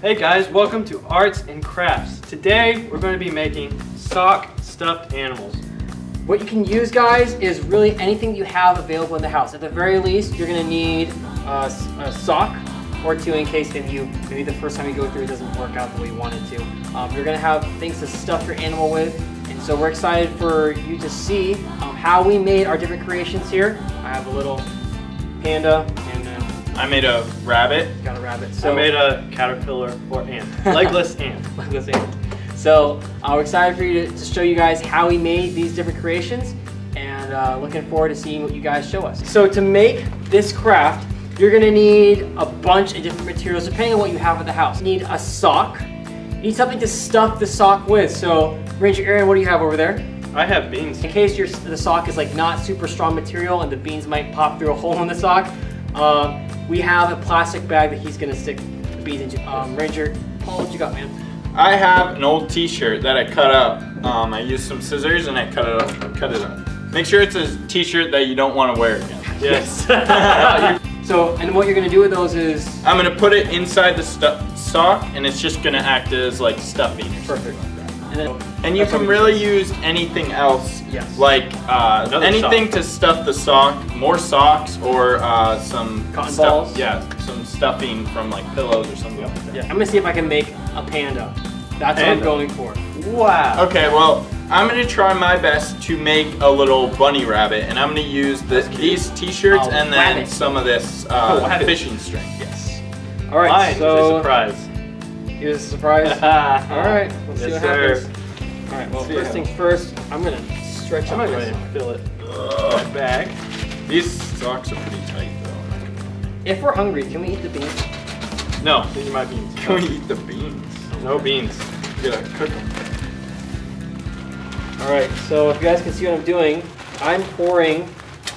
Hey guys, welcome to Arts and Crafts. Today we're going to be making sock stuffed animals. What you can use, guys, is really anything you have available in the house. At the very least, you're going to need a sock or two in case maybe the first time you go through it doesn't work out the way you want it to. You're going to have things to stuff your animal with, and so we're excited for you to see how we made our different creations here. I have a little panda, and then I made a rabbit. Got a rabbit. So I made a caterpillar or ant, legless ant. Legless ant. So we're excited for you to show you guys how we made these different creations, and looking forward to seeing what you guys show us. So to make this craft, you're gonna need a bunch of different materials depending on what you have at the house. You need a sock. You need something to stuff the sock with. So Ranger Aaron, what do you have over there? I have beans. In case the sock is like not super strong material and the beans might pop through a hole in the sock, we have a plastic bag that he's gonna stick the beans into. Ranger, Paul, what you got, man? I have an old t-shirt that I cut up. I used some scissors and I cut it up. Make sure it's a t-shirt that you don't want to wear again. Yes. So, and what you're gonna do with those is? I'm gonna put it inside the sock and it's just gonna act as like stuffing. Perfect. And you can really use anything else, yes, like anything sock to stuff the sock, more socks, or some cotton balls. Yeah, some stuffing from like pillows or something like that. Yeah, I'm gonna see if I can make a panda. That's what I'm going for. Wow. Okay, well, I'm gonna try my best to make a little bunny rabbit, and I'm gonna use these t-shirts and then rabbit. some of this fishing string. Yes. All right, Mine so is a surprise. Here's a surprise. All right, let's see what happens. All right, well, first things first, I'm gonna stretch I'm out not my going to sock. fill it in my bag. These socks are pretty tight, though. If we're hungry, can we eat the beans? No, these are my beans. Can we eat the beans? No beans. We gotta cook them. All right, so if you guys can see what I'm doing, I'm pouring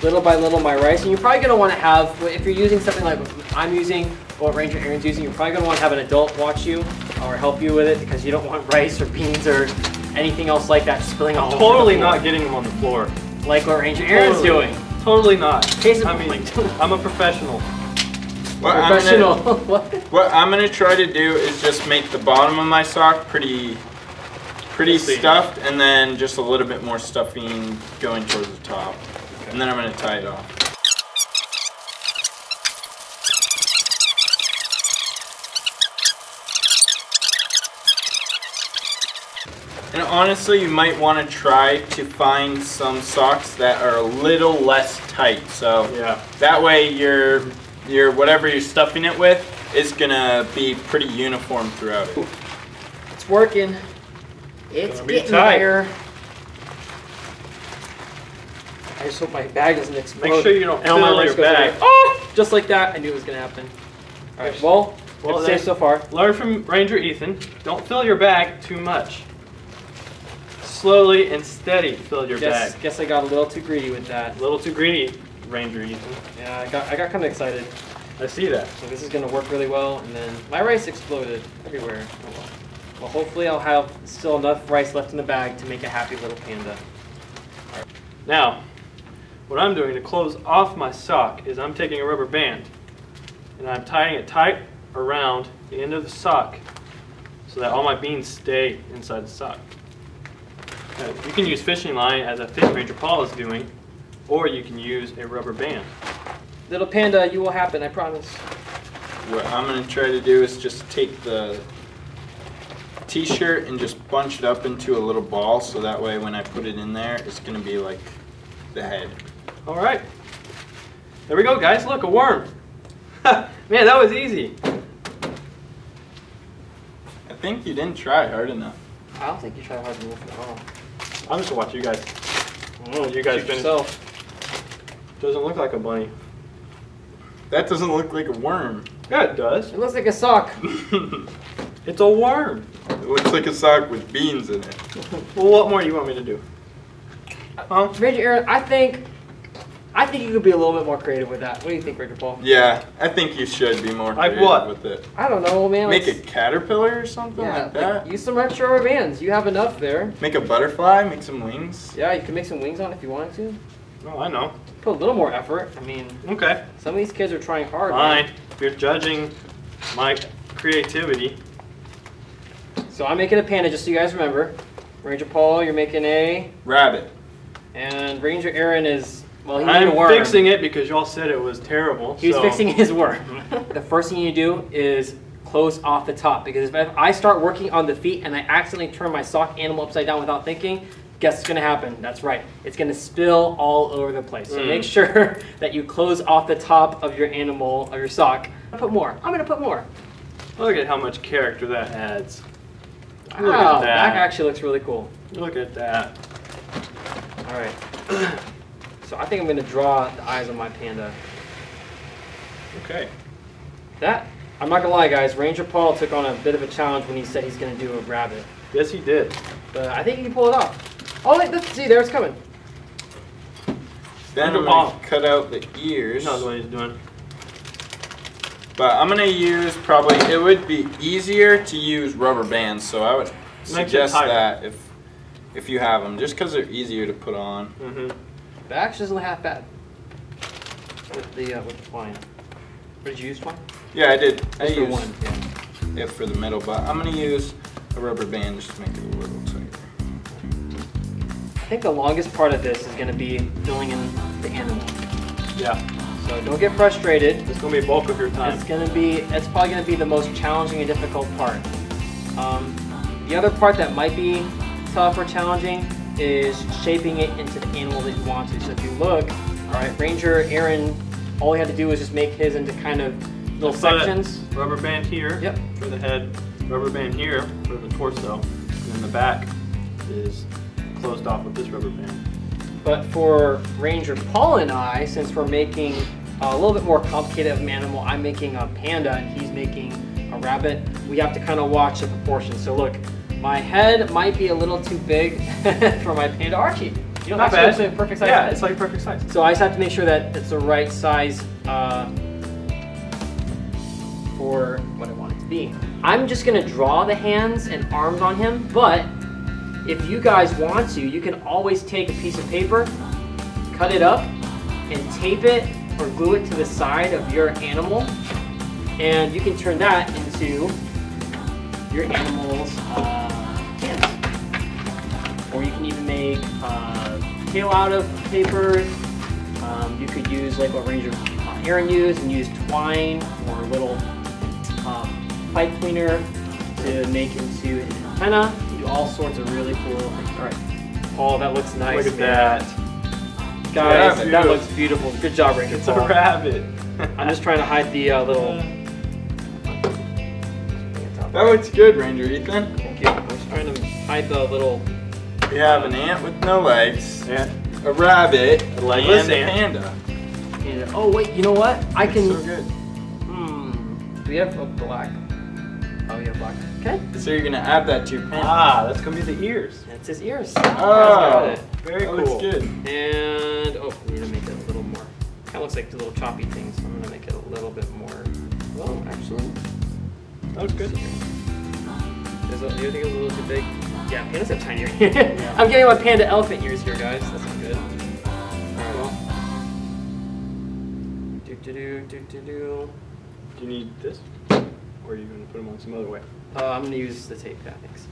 little by little my rice, and you're probably gonna want to have, if you're using something like what I'm using, or what Ranger Aaron's using, you're probably gonna want to have an adult watch you or help you with it because you don't want rice or beans or anything else like that spilling all over the floor. Totally not getting them on the floor. Like what Ranger Aaron's doing. Totally not. Case of I'm a professional. What I'm gonna try to do is just make the bottom of my sock pretty stuffed, and then just a little bit more stuffing going towards the top. Okay. And then I'm gonna tie it off. And honestly, you might want to try to find some socks that are a little less tight. So yeah, that way your whatever you're stuffing it with is gonna be pretty uniform throughout it. It's working. It's getting there. I just hope my bag doesn't explode. make sure you don't and fill your bag. Oh! Just like that, I knew it was gonna happen. All right, well it's safe so far. Learn from Ranger Ethan. Don't fill your bag too much. Slowly and steady fill your bag. Guess I got a little too greedy with that. A little too greedy, Ranger Ethan. Yeah, I got kind of excited. I see that. So this is gonna work really well, and then my rice exploded everywhere. Oh well. Well, hopefully I'll have still enough rice left in the bag to make a happy little panda. All right. Now, what I'm doing to close off my sock is I'm taking a rubber band and I'm tying it tight around the end of the sock so that all my beans stay inside the sock. Now, you can use fishing line as I think Ranger Paul is doing, or you can use a rubber band. Little panda, you will happen, I promise. What I'm gonna try to do is just take the t-shirt and just bunch it up into a little ball, so that way when I put it in there, it's gonna be like the head. All right. There we go, guys. Look, a worm. Man, that was easy. I think you didn't try hard enough. I don't think you tried hard enough at all. I'm just gonna watch you guys. You guys finish. Yourself. Doesn't look like a bunny. That doesn't look like a worm. Yeah, it does. It looks like a sock. It's a worm. It looks like a sock with beans in it. Well, what more do you want me to do? Ranger Aaron, I think you could be a little bit more creative with that. What do you think, Ranger Paul? Yeah, I think you should be more Like creative what? with it. I don't know, man. Make a caterpillar or something like that. Like, use some extra rubber bands. You have enough there. Make a butterfly, make some wings. Yeah, you can make some wings on it if you wanted to. Oh, I know. Put a little more effort. I mean, okay. Some of these kids are trying hard. Fine. Man. If you're judging my creativity, So I'm making a panda, just so you guys remember. Ranger Paul, you're making a rabbit. And Ranger Aaron is, well, he's I'm a worm. fixing it because y'all said it was terrible. He's fixing his worm. The first thing you do is close off the top, because if I start working on the feet and I accidentally turn my sock animal upside down without thinking, guess what's going to happen? That's right. It's going to spill all over the place. So make sure that you close off the top of your animal, of your sock. Put more. I'm going to put more. Look at how much character that adds. Wow, Look at that actually looks really cool. Look at that. All right. So I think I'm going to draw the eyes on my panda. Okay. That, I'm not going to lie, guys, Ranger Paul took on a bit of a challenge when he said he's going to do a rabbit. Yes, he did. But I think he can pull it off. Oh, wait, see, there it's coming. Then I'm going to cut out the ears. He knows what he's doing. But I'm going to use probably, it would be easier to use rubber bands, so I would suggest that if you have them, just because they're easier to put on. But actually isn't half bad with the twine. What did you use, twine? Yeah, I did. I used used one, yeah. it for the middle, but I'm going to use a rubber band just to make it a little tighter. I think the longest part of this is going to be filling in the animal. Yeah. So don't get frustrated. It's going to be a bulk of your time. It's probably going to be the most challenging and difficult part. The other part that might be tough or challenging is shaping it into the animal that you want to. So if you look, all right, Ranger Aaron, all he had to do was just make his into kind of little sections. Rubber band here for the head, rubber band here for the torso, and then the back is closed off with this rubber band. But for Ranger Paul and I, since we're making a little bit more complicated of an animal, I'm making a panda and he's making a rabbit, we have to kind of watch the proportions. So look, my head might be a little too big for my panda. Archie, you know, not bad. It's a perfect size. Yeah, it's like perfect size. So I just have to make sure that it's the right size for what I want it to be. I'm just gonna draw the hands and arms on him, but if you guys want to, you can always take a piece of paper, cut it up, and tape it or glue it to the side of your animal, and you can turn that into your animal's hands. Or you can even make tail out of paper. You could use like what Ranger Aaron used and use twine or a little pipe cleaner to make into an antenna. Do all sorts of really cool things. All right, Paul, that looks nice. Look at that. Guys, that looks beautiful. Good job, Ranger It's Paul. a rabbit. I'm just trying to hide the little... That looks good, Ranger Ethan. Thank you. I'm just trying to hide the little... We have an ant with no legs, Yeah. a rabbit, A legless and a ant. panda. Oh wait, you know what? I can... So good. Do we have a black? Oh, you have black. Okay. So you're gonna add that to your panda. That's going to be the ears. That's his ears. Oh, Very that cool. looks good. And, oh, we need to make it a little more. Kind of looks like the little choppy things. So I'm going to make it a little bit more. Well, actually. That looks good. Do you think it was a little too big? Yeah, pandas have tiny ears. I'm getting my panda elephant ears here, guys. That's not good. Alright, well. Do. Do you need this? Or are you going to put them on some other way? I'm going to use the tape, yeah, thanks.